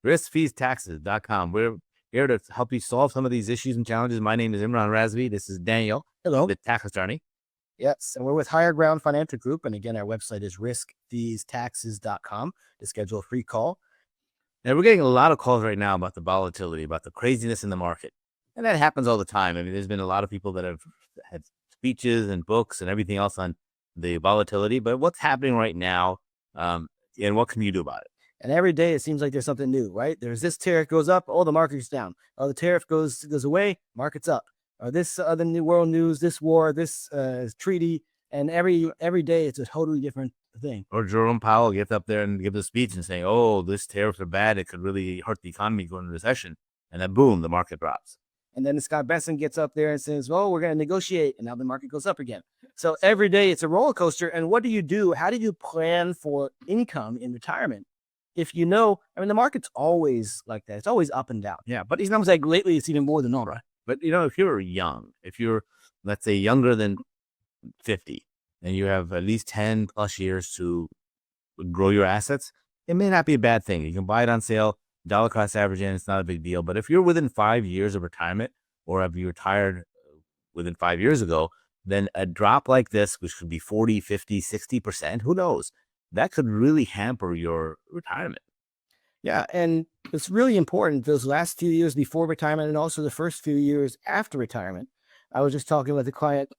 riskfeestaxes.com. We're here to help you solve some of these issues and challenges. My name is Imran Razvi. This is Daniel, Hello. the tax attorney. Yes, and we're with Higher Ground Financial Group. And again, our website is riskfeestaxes.com to schedule a free call. And we're getting a lot of calls right now about the volatility, about the craziness in the market. And that happens all the time. I mean, there's been a lot of people that have had speeches and books and everything else on the volatility. But what's happening right now, and what can you do about it? And every day it seems like there's something new, right? There's this tariff goes up, oh, the market's down. Oh, the tariff goes away, market's up. Or this other new world news, this war, this treaty, and every day it's a totally different thing. Or Jerome Powell gets up there and gives a speech and saying, "Oh, this tariffs are bad. It could really hurt the economy going into recession." And then boom, the market drops. And then Scott Besson gets up there and says, "Well, we're going to negotiate," and now the market goes up again. So every day it's a roller coaster. And what do you do? How do you plan for income in retirement? If you know, I mean, the market's always like that. It's always up and down. Yeah, but It seems like lately it's even more than normal. But if you're young, if you're, let's say, younger than 50, and you have at least 10 plus years to grow your assets, it may not be a bad thing. You can buy it on sale, dollar cost average in, it's not a big deal. But if you're within 5 years of retirement, or have you retired within 5 years ago, then a drop like this, which could be 40, 50, 60%, who knows? That could really hamper your retirement. Yeah, and it's really important those last few years before retirement and also the first few years after retirement. I was just talking with a client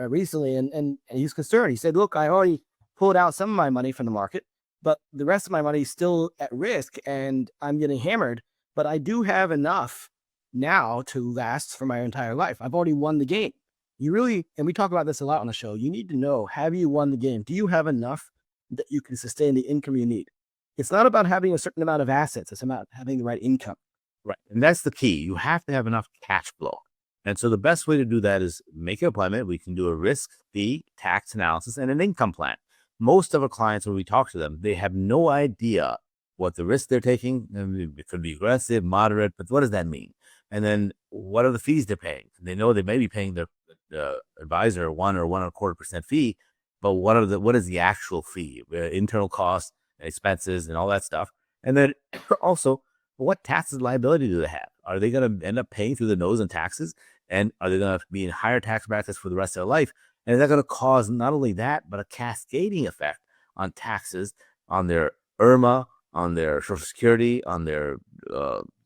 recently, and he's concerned. He said, "Look, I already pulled out some of my money from the market, but the rest of my money is still at risk, and I'm getting hammered. But I do have enough now to last for my entire life. I've already won the game." You really, and we talk about this a lot on the show, you need to know, have you won the game? Do you have enough that you can sustain the income you need? It's not about having a certain amount of assets. It's about having the right income. Right. And that's the key. You have to have enough cash flow. And so the best way to do that is make an appointment. We can do a risk, fee, tax analysis, and an income plan. Most of our clients, when we talk to them, they have no idea what the risk they're taking. It could be aggressive, moderate, but what does that mean? And then what are the fees they're paying? They know they may be paying the advisor 1.25% fee, but what is the actual fee? Internal costs, expenses, and all that stuff. And then also, what taxes liability do they have? Are they going to end up paying through the nose on taxes? And are they going to be in higher tax brackets for the rest of their life? And is that going to cause not only that, but a cascading effect on taxes, on their IRMA, on their Social Security, on their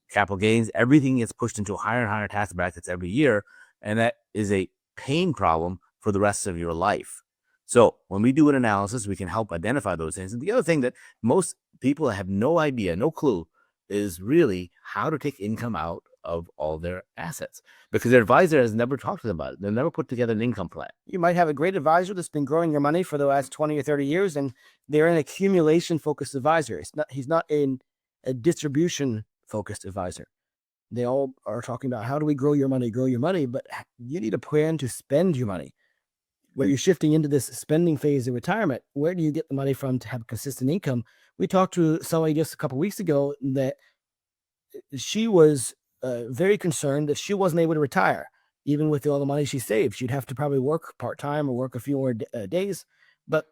capital gains? Everything gets pushed into higher and higher tax brackets every year. And that is a pain problem for the rest of your life. So when we do an analysis, we can help identify those things. And the other thing that most people have no idea, no clue, is really how to take income out of all their assets, because their advisor has never talked to them about it. They've never put together an income plan. You might have a great advisor that's been growing your money for the last 20 or 30 years, and they're an accumulation-focused advisor. He's not a distribution-focused advisor. They all are talking about, how do we grow your money, but you need a plan to spend your money. When you're shifting into this spending phase of retirement, where do you get the money from to have consistent income? We talked to somebody just a couple of weeks ago that she was very concerned that she wasn't able to retire, even with all the money she saved. She'd have to probably work part-time or work a few more days. But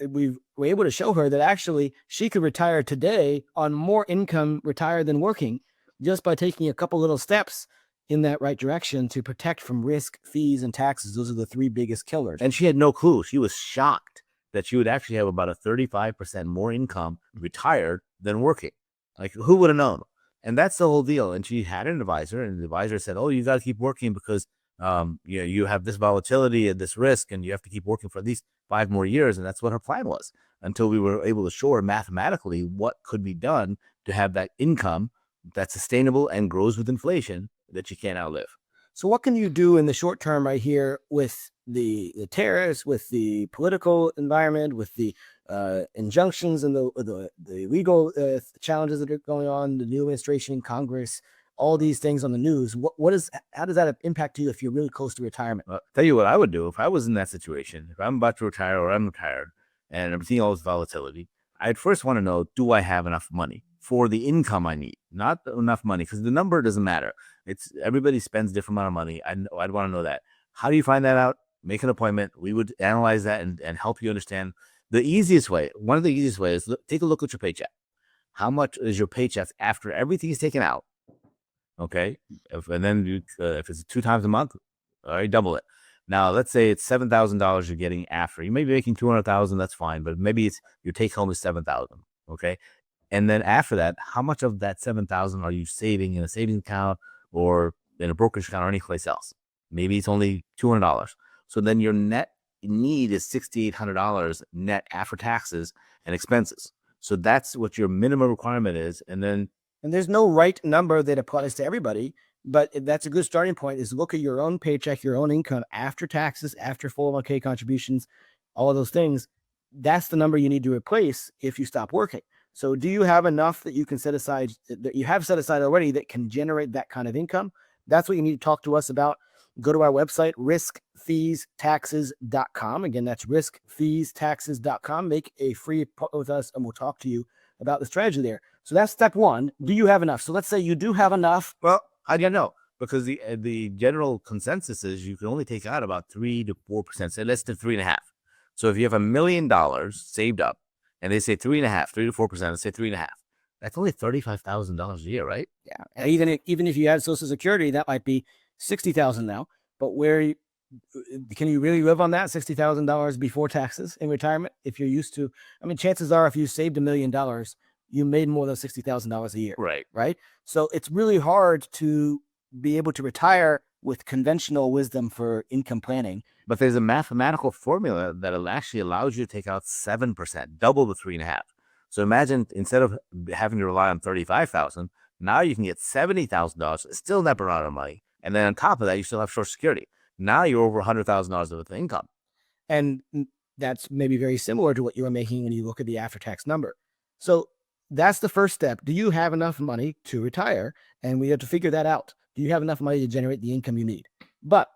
we were able to show her that actually she could retire today on more income retired than working, just by taking a couple little steps in that right direction to protect from risk, fees, and taxes. Those are the three biggest killers. And she had no clue. She was shocked that she would actually have about a 35% more income retired than working. Like, who would have known? And that's the whole deal. And she had an advisor, and the advisor said, "Oh, you got to keep working because you have this volatility and this risk, and you have to keep working for at least 5 more years." And that's what her plan was, until we were able to show her mathematically what could be done to have that income that's sustainable and grows with inflation that you can't outlive. So what can you do in the short term right here with the tariffs, with the political environment, with the injunctions and the legal challenges that are going on, the new administration, Congress, all these things on the news? How does that impact you if you're really close to retirement? I'll tell you what I would do if I was in that situation. If I'm about to retire or I'm retired and I'm seeing all this volatility, I'd first want to know, do I have enough money for the income I need? Not enough money, because the number doesn't matter. It's everybody spends a different amount of money. I'd want to know that. How do you find that out? Make an appointment. We would analyze that and help you understand the easiest way. One of the easiest ways is take a look at your paycheck. how much is your paycheck after everything is taken out. Okay. And then if it's 2 times a month, all right, double it. Now, let's say it's $7,000 you're getting after. You may be making 200,000, that's fine, but maybe it's your take home is 7,000. Okay. And then after that, how much of that 7,000 are you saving in a savings account or in a brokerage account or anyplace else? Maybe it's only $200. So then your net need is $6,800 net after taxes and expenses. So that's what your minimum requirement is. And there's no right number that applies to everybody, but that's a good starting point, is look at your own paycheck, your own income after taxes, after 401k contributions, all of those things. That's the number you need to replace if you stop working. So do you have enough that you can set aside, that you have set aside already, that can generate that kind of income? That's what you need to talk to us about. Go to our website, riskfeestaxes.com. Again, that's riskfeestaxes.com. Make a free appointment with us and we'll talk to you about the strategy there. So that's step one. Do you have enough? So let's say you do have enough. well, how do you know? Because the general consensus is you can only take out about 3 to 4%, say less than 3.5. So if you have $1 million saved up, and they say 3.5, 3 to 4%, let's say 3.5. That's only $35,000 a year, right? Yeah. And even if you had Social Security, that might be $60,000 now. But can you really live on that $60,000 before taxes in retirement? If you're used to, I mean, chances are if you saved $1 million, you made more than $60,000 a year. Right. Right. So it's really hard to be able to retire with conventional wisdom for income planning. But there's a mathematical formula that actually allows you to take out 7%, double the 3.5. So imagine instead of having to rely on 35,000, now you can get $70,000, still never run out of money. And then on top of that, you still have Social Security. Now you're over $100,000 of income. And that's maybe very similar to what you were making when you look at the after-tax number. So that's the first step. Do you have enough money to retire? And we have to figure that out. Do you have enough money to generate the income you need? But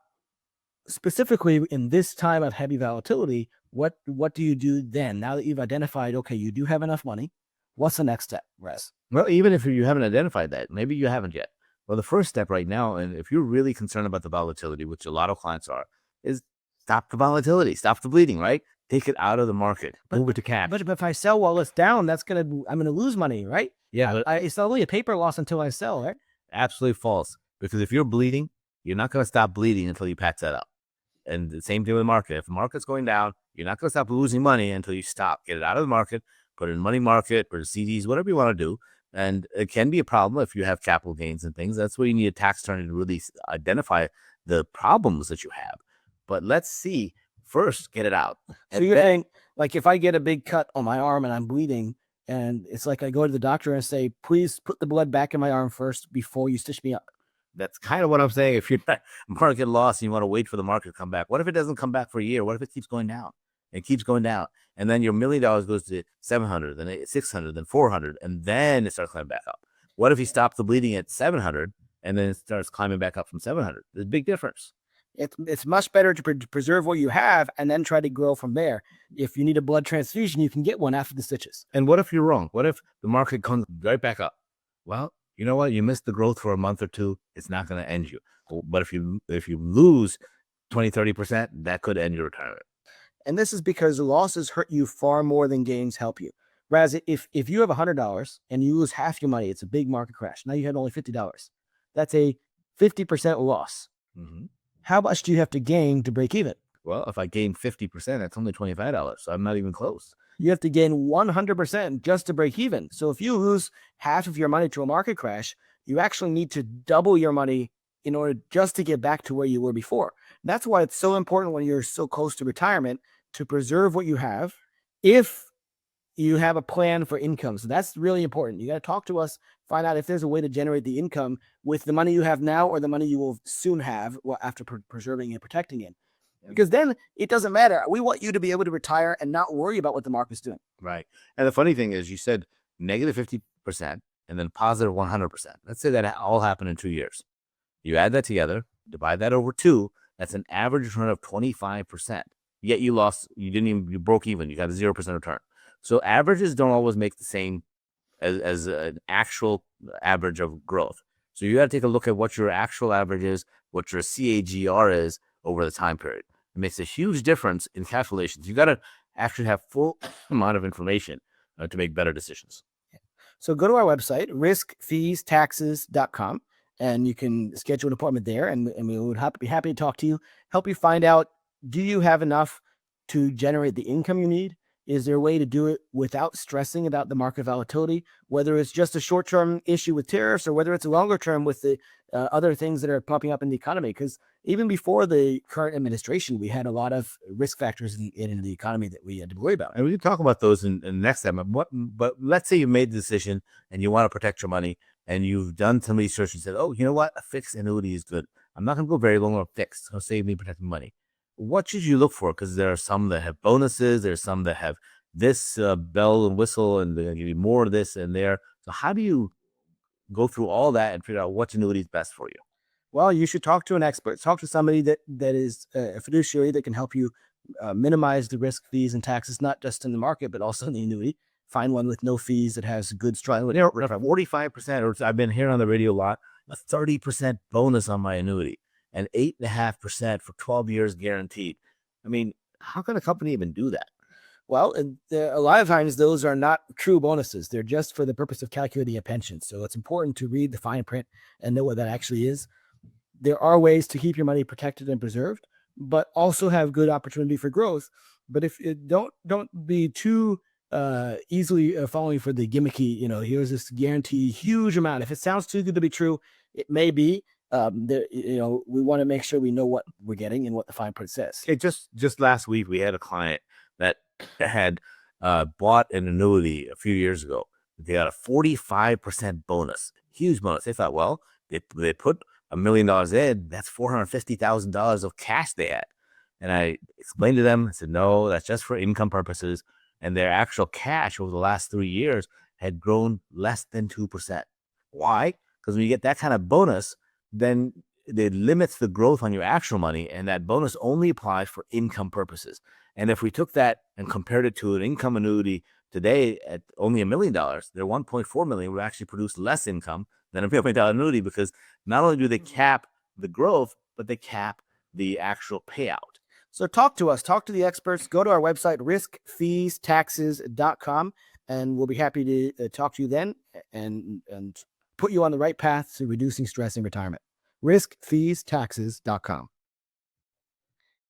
specifically in this time of heavy volatility, what do you do then? Now that you've identified, okay, you do have enough money, what's the next step, Rez? Well, even if you haven't identified that, maybe you haven't yet. Well, the first step right now, and if you're really concerned about the volatility, which a lot of clients are, is stop the volatility, stop the bleeding, right? Take it out of the market, move it to cash. But if I sell while it's down, I'm gonna lose money, right? Yeah, It's only a paper loss until I sell, right? absolutely false. Because if you're bleeding, you're not going to stop bleeding until you patch that up. And the same thing with the market. If the market's going down, you're not going to stop losing money until you stop. Get it out of the market, put it in money market, put it in CDs, whatever you want to do. And it can be a problem if you have capital gains and things. That's where you need a tax attorney to really identify the problems that you have. But let's see, first, get it out. So you're saying, like, if I get a big cut on my arm and I'm bleeding, and it's like I go to the doctor and say, please put the blood back in my arm first before you stitch me up. That's kind of what I'm saying. If you're not market loss and you want to wait for the market to come back, what if it doesn't come back for a year? What if it keeps going down? It keeps going down. And then your $1 million goes to 700, then 600, then 400, and then it starts climbing back up. What if you stop the bleeding at 700 and then it starts climbing back up from 700? There's a big difference. It's much better to preserve what you have and then try to grow from there. If you need a blood transfusion, you can get one after the stitches. And what if you're wrong? What if the market comes right back up? Well, you know what? You missed the growth for a month or two. It's not going to end you. But if you lose 20, 30%, that could end your retirement. And this is because losses hurt you far more than gains help you. Whereas if you have $100 and you lose half your money, it's a big market crash. Now you had only $50. That's a 50% loss. Mm-hmm. How much do you have to gain to break even? Well, if I gain 50%, that's only $25. So I'm not even close. You have to gain 100% just to break even. So if you lose half of your money to a market crash, you actually need to double your money in order just to get back to where you were before. That's why it's so important when you're so close to retirement to preserve what you have if you have a plan for income. So that's really important. You got to talk to us, find out if there's a way to generate the income with the money you have now or the money you will soon have after preserving and protecting it. Because then it doesn't matter. We want you to be able to retire and not worry about what the market's doing. Right. And the funny thing is you said negative 50% and then positive 100%. Let's say that all happened in 2 years. You add that together, divide that over 2, that's an average return of 25%. Yet you broke even. You got a 0% return. So averages don't always make the same as an actual average of growth. So you got to take a look at what your actual average is, what your CAGR is over the time period. It makes a huge difference in calculations. You got to actually have full amount of information to make better decisions. So go to our website, riskfeestaxes.com, and you can schedule an appointment there. And we would be happy to talk to you, help you find out, do you have enough to generate the income you need? Is there a way to do it without stressing about the market volatility, whether it's just a short-term issue with tariffs or whether it's a longer term with the other things that are popping up in the economy? Because even before the current administration, we had a lot of risk factors in the economy that we had to worry about. And we can talk about those in the next time. But let's say you made the decision and you want to protect your money and you've done some research and said, oh, you know what? A fixed annuity is good. I'm not going to go very long on fixed. It'll save me protecting money. What should you look for? Because there are some that have bonuses. There's some that have this bell and whistle, and they're going to give you more of this and there. So how do you go through all that and figure out which annuity is best for you? Well, you should talk to an expert. Talk to somebody that is a fiduciary that can help you minimize the risk, fees, and taxes, not just in the market, but also in the annuity. Find one with no fees that has good strong. 45%, or I've been hearing on the radio a lot, a 30% bonus on my annuity and 8.5% for 12 years guaranteed. I mean, how can a company even do that? Well, a lot of times those are not true bonuses. They're just for the purpose of calculating a pension. So it's important to read the fine print and know what that actually is. There are ways to keep your money protected and preserved, but also have good opportunity for growth. But if it don't be too easily falling for the gimmicky, here's this guarantee huge amount. If it sounds too good to be true, it may be. We want to make sure we know what we're getting and what the fine print says. Okay, just last week we had a client that had bought an annuity a few years ago. They got a 45% bonus, huge bonus. They thought, well, they put $1 million in, that's $450,000 of cash they had. And I explained to them, I said, no, that's just for income purposes. And their actual cash over the last 3 years had grown less than 2%. Why? Because when you get that kind of bonus, then it limits the growth on your actual money, and that bonus only applies for income purposes. And if we took that and compared it to an income annuity today at only $1 million, their $1.4 million would actually produce less income than a $1 million annuity, because not only do they cap the growth, but they cap the actual payout. So talk to us, talk to the experts, go to our website, riskfeestaxes.com, and we'll be happy to talk to you then and put you on the right path to reducing stress in retirement. riskfeestaxes.com.